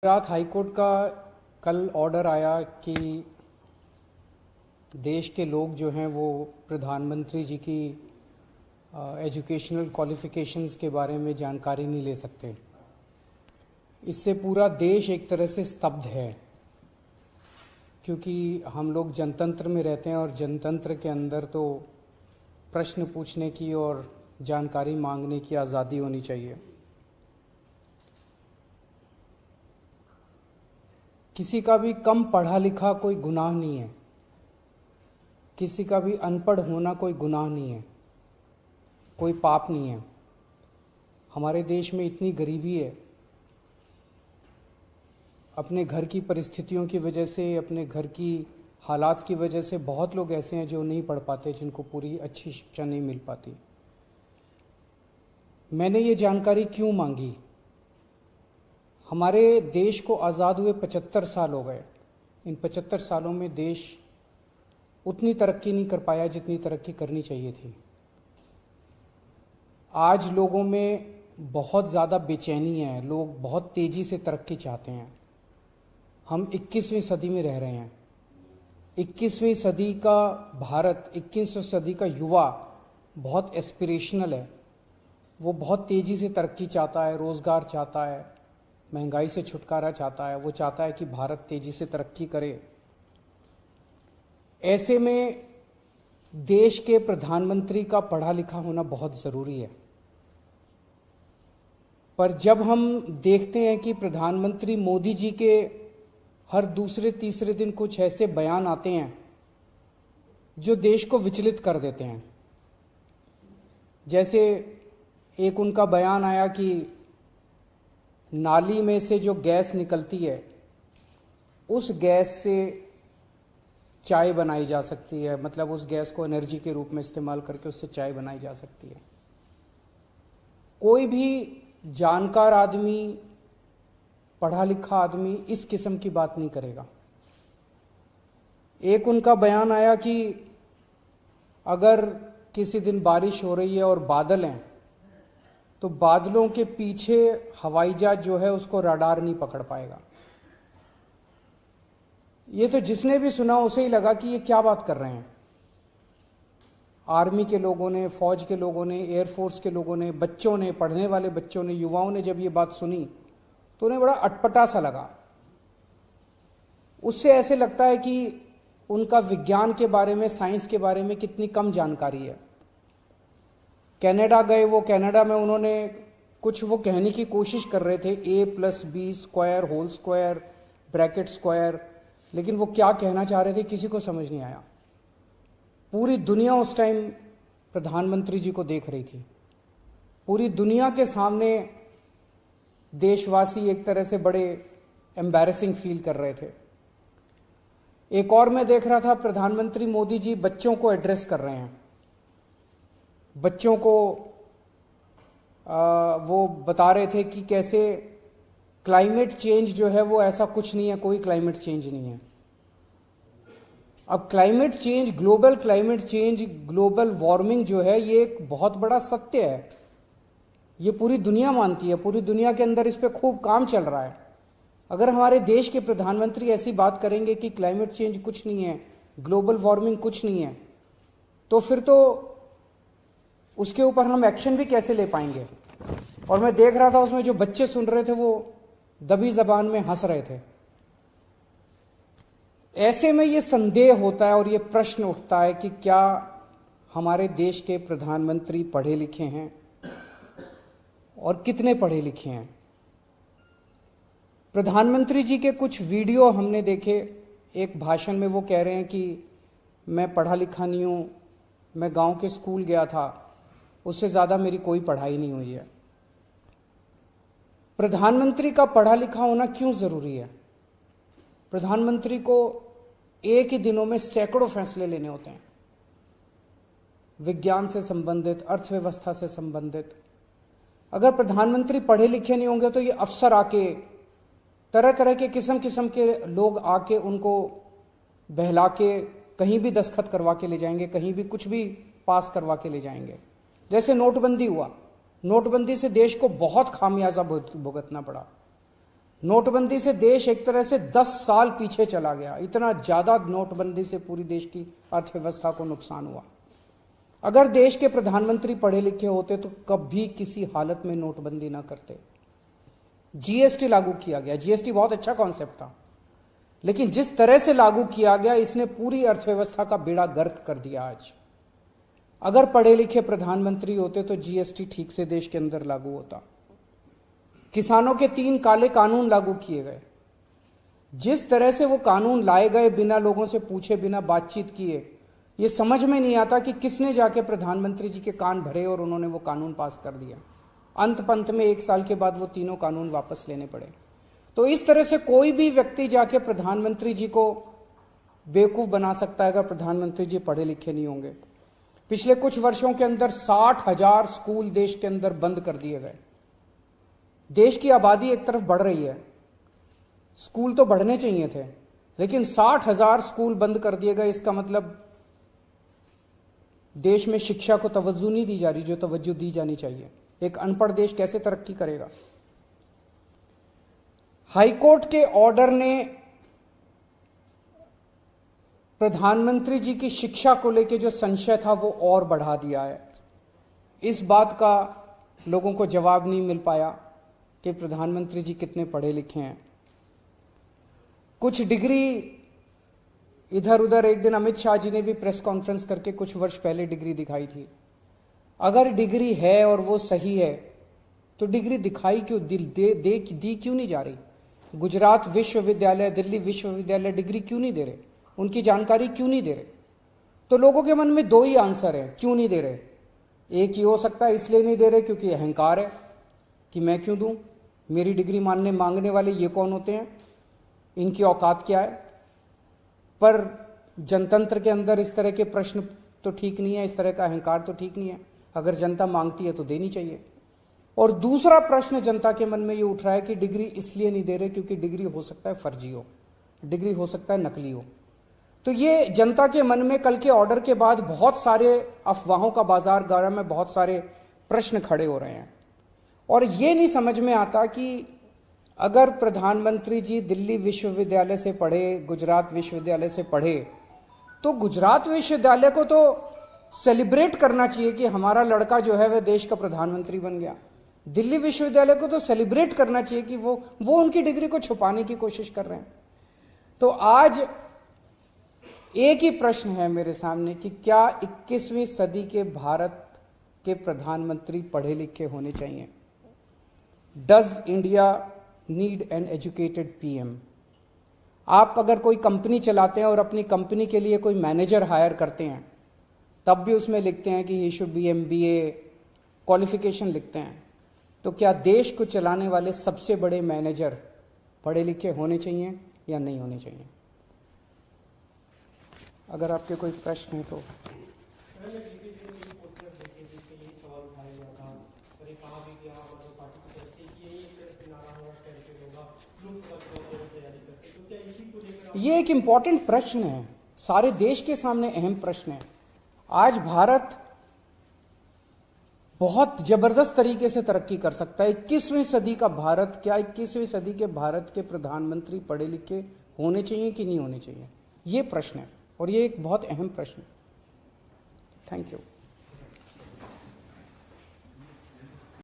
Gujarat high court का कल order आया कि देश के लोग जो हैं वो प्रधानमंत्री जी की एजुकेशनल क्वालिफ़िकेशंस के बारे में जानकारी नहीं ले सकते। इससे पूरा देश एक तरह से स्तब्ध है, क्योंकि हम लोग जनतंत्र में रहते हैं और जनतंत्र के अंदर तो प्रश्न पूछने की और जानकारी मांगने की आज़ादी होनी चाहिए। किसी का भी कम पढ़ा लिखा कोई गुनाह नहीं है, किसी का भी अनपढ़ होना कोई गुनाह नहीं है, कोई पाप नहीं है। हमारे देश में इतनी गरीबी है, अपने घर की परिस्थितियों की वजह से, अपने घर की हालात की वजह से बहुत लोग ऐसे हैं जो नहीं पढ़ पाते, जिनको पूरी अच्छी शिक्षा नहीं मिल पाती। मैंने ये जानकारी क्यों मांगी? हमारे देश को आज़ाद हुए 75 साल हो गए। इन 75 सालों में देश उतनी तरक्की नहीं कर पाया जितनी तरक्की करनी चाहिए थी। आज लोगों में बहुत ज़्यादा बेचैनी है, लोग बहुत तेज़ी से तरक्की चाहते हैं। हम 21वीं सदी में रह रहे हैं। 21वीं सदी का भारत, 21वीं सदी का युवा बहुत एस्पिरेशनल है। वो बहुत तेज़ी से तरक्की चाहता है, रोज़गार चाहता है, महंगाई से छुटकारा चाहता है। वो चाहता है कि भारत तेज़ी से तरक्की करे। ऐसे में देश के प्रधानमंत्री का पढ़ा लिखा होना बहुत ज़रूरी है। पर जब हम देखते हैं कि प्रधानमंत्री मोदी जी के हर दूसरे तीसरे दिन कुछ ऐसे बयान आते हैं जो देश को विचलित कर देते हैं। जैसे एक उनका बयान आया कि नाली में से जो गैस निकलती है, उस गैस से चाय बनाई जा सकती है, मतलब उस गैस को एनर्जी के रूप में इस्तेमाल करके उससे चाय बनाई जा सकती है। कोई भी जानकार आदमी, पढ़ा लिखा आदमी इस किस्म की बात नहीं करेगा। एक उनका बयान आया कि अगर किसी दिन बारिश हो रही है और बादल हैं, तो बादलों के पीछे हवाई जहाज जो है उसको रडार नहीं पकड़ पाएगा। ये तो जिसने भी सुना उसे ही लगा कि ये क्या बात कर रहे हैं। आर्मी के लोगों ने, फौज के लोगों ने, एयरफोर्स के लोगों ने, बच्चों ने, पढ़ने वाले बच्चों ने, युवाओं ने जब ये बात सुनी तो उन्हें बड़ा अटपटा सा लगा। उससे ऐसे लगता है कि उनका विज्ञान के बारे में, साइंस के बारे में कितनी कम जानकारी है। कनाडा गए, वो कनाडा में उन्होंने कुछ वो कहने की कोशिश कर रहे थे, a+b² whole square bracket square, लेकिन वो क्या कहना चाह रहे थे किसी को समझ नहीं आया। पूरी दुनिया उस टाइम प्रधानमंत्री जी को देख रही थी। पूरी दुनिया के सामने देशवासी एक तरह से बड़े एम्बैरेसिंग फील कर रहे थे। एक और मैं देख रहा था, प्रधानमंत्री मोदी जी बच्चों को एड्रेस कर रहे हैं। बच्चों को वो बता रहे थे कि कैसे क्लाइमेट चेंज जो है वो ऐसा कुछ नहीं है, कोई क्लाइमेट चेंज नहीं है। अब climate change, global climate change, global warming जो है, ये एक बहुत बड़ा सत्य है। ये पूरी दुनिया मानती है, पूरी दुनिया के अंदर इस पे खूब काम चल रहा है। अगर हमारे देश के प्रधानमंत्री ऐसी बात करेंगे कि क्लाइमेट चेंज कुछ नहीं है, ग्लोबल वार्मिंग कुछ नहीं है, तो फिर तो उसके ऊपर हम एक्शन भी कैसे ले पाएंगे। और मैं देख रहा था उसमें जो बच्चे सुन रहे थे वो दबी जबान में हंस रहे थे। ऐसे में ये संदेह होता है और ये प्रश्न उठता है कि क्या हमारे देश के प्रधानमंत्री पढ़े लिखे हैं और कितने पढ़े लिखे हैं। प्रधानमंत्री जी के कुछ वीडियो हमने देखे। एक भाषण में वो कह रहे हैं कि मैं पढ़ा लिखा नहीं हूं, मैं गांव के स्कूल गया था, उससे ज़्यादा मेरी कोई पढ़ाई नहीं हुई है। प्रधानमंत्री का पढ़ा लिखा होना क्यों ज़रूरी है? प्रधानमंत्री को एक ही दिनों में सैकड़ों फैसले लेने होते हैं, विज्ञान से संबंधित, अर्थव्यवस्था से संबंधित। अगर प्रधानमंत्री पढ़े लिखे नहीं होंगे तो ये अफसर आके, तरह तरह के किस्म के लोग आके उनको बहला के कहीं भी दस्तखत करवा के ले जाएंगे, कहीं भी कुछ भी पास करवा के ले जाएंगे। जैसे नोटबंदी हुआ, नोटबंदी से देश को बहुत खामियाजा भुगतना पड़ा। नोटबंदी से देश एक तरह से 10 साल पीछे चला गया। इतना ज्यादा नोटबंदी से पूरी देश की अर्थव्यवस्था को नुकसान हुआ। अगर देश के प्रधानमंत्री पढ़े लिखे होते तो कभी किसी हालत में नोटबंदी ना करते। जीएसटी लागू किया गया, जीएसटी बहुत अच्छा कॉन्सेप्ट था, लेकिन जिस तरह से लागू किया गया इसने पूरी अर्थव्यवस्था का बेड़ा गर्क कर दिया। आज अगर पढ़े लिखे प्रधानमंत्री होते तो जीएसटी ठीक से देश के अंदर लागू होता। किसानों के 3 काले कानून लागू किए गए। जिस तरह से वो कानून लाए गए बिना लोगों से पूछे, बिना बातचीत किए, ये समझ में नहीं आता कि किसने जाके प्रधानमंत्री जी के कान भरे और उन्होंने वो कानून पास कर दिया। अंत पंत में 1 साल के बाद वो तीनों कानून वापस लेने पड़े। तो इस तरह से कोई भी व्यक्ति जाके प्रधानमंत्री जी को बेवकूफ बना सकता है अगर प्रधानमंत्री जी पढ़े लिखे नहीं होंगे। पिछले कुछ वर्षों के अंदर 60,000 स्कूल देश के अंदर बंद कर दिए गए। देश की आबादी एक तरफ बढ़ रही है, स्कूल तो बढ़ने चाहिए थे, लेकिन 60,000 स्कूल बंद कर दिए गए। इसका मतलब देश में शिक्षा को तवज्जो नहीं दी जा रही जो तवज्जो दी जानी चाहिए। एक अनपढ़ देश कैसे तरक्की करेगा। हाईकोर्ट के ऑर्डर ने प्रधानमंत्री जी की शिक्षा को लेकर जो संशय था वो और बढ़ा दिया है। इस बात का लोगों को जवाब नहीं मिल पाया कि प्रधानमंत्री जी कितने पढ़े लिखे हैं। कुछ डिग्री इधर उधर, एक दिन अमित शाह जी ने भी प्रेस कॉन्फ्रेंस करके कुछ वर्ष पहले डिग्री दिखाई थी। अगर डिग्री है और वो सही है तो डिग्री दिखाई क्यों, दी क्यों नहीं जा रही। गुजरात विश्वविद्यालय, दिल्ली विश्वविद्यालय डिग्री क्यों नहीं दे रहे, उनकी जानकारी क्यों नहीं दे रहे। तो लोगों के मन में 2 ही आंसर है क्यों नहीं दे रहे। एक ही हो सकता है इसलिए नहीं दे रहे क्योंकि अहंकार है कि मैं क्यों दूं, मेरी डिग्री मांगने वाले ये कौन होते हैं, इनकी औकात क्या है। पर जनतंत्र के अंदर इस तरह के प्रश्न तो ठीक नहीं है, इस तरह का अहंकार तो ठीक नहीं है। अगर जनता मांगती है तो देनी चाहिए। और दूसरा प्रश्न जनता के मन में ये उठ रहा है कि डिग्री इसलिए नहीं दे रहे क्योंकि डिग्री हो सकता है फर्जी हो, डिग्री हो सकता है नकली हो। तो ये जनता के मन में कल के ऑर्डर के बाद बहुत सारे अफवाहों का बाजार गर्म है, बहुत सारे प्रश्न खड़े हो रहे हैं। और ये नहीं समझ में आता कि अगर प्रधानमंत्री जी दिल्ली विश्वविद्यालय से पढ़े, गुजरात विश्वविद्यालय से पढ़े, तो गुजरात विश्वविद्यालय को तो सेलिब्रेट करना चाहिए कि हमारा लड़का जो है वह देश का प्रधानमंत्री बन गया। दिल्ली विश्वविद्यालय को तो सेलिब्रेट करना चाहिए कि वो उनकी डिग्री को छुपाने की कोशिश कर रहे हैं। तो आज एक ही प्रश्न है मेरे सामने कि क्या 21वीं सदी के भारत के प्रधानमंत्री पढ़े लिखे होने चाहिए। Does India need an educated PM. आप अगर कोई कंपनी चलाते हैं और अपनी कंपनी के लिए कोई मैनेजर हायर करते हैं तब भी उसमें लिखते हैं कि he should be MBA qualification लिखते हैं। तो क्या देश को चलाने वाले सबसे बड़े मैनेजर पढ़े लिखे होने चाहिए या नहीं होने चाहिए। अगर आपके कोई प्रश्न है तो। ये एक इंपॉर्टेंट प्रश्न है, सारे देश के सामने अहम प्रश्न है। आज भारत बहुत जबरदस्त तरीके से तरक्की कर सकता है। 21वीं सदी का भारत, क्या 21वीं सदी के भारत के प्रधानमंत्री पढ़े लिखे होने चाहिए कि नहीं होने चाहिए, ये प्रश्न है और ये एक बहुत अहम प्रश्न है। Thank you.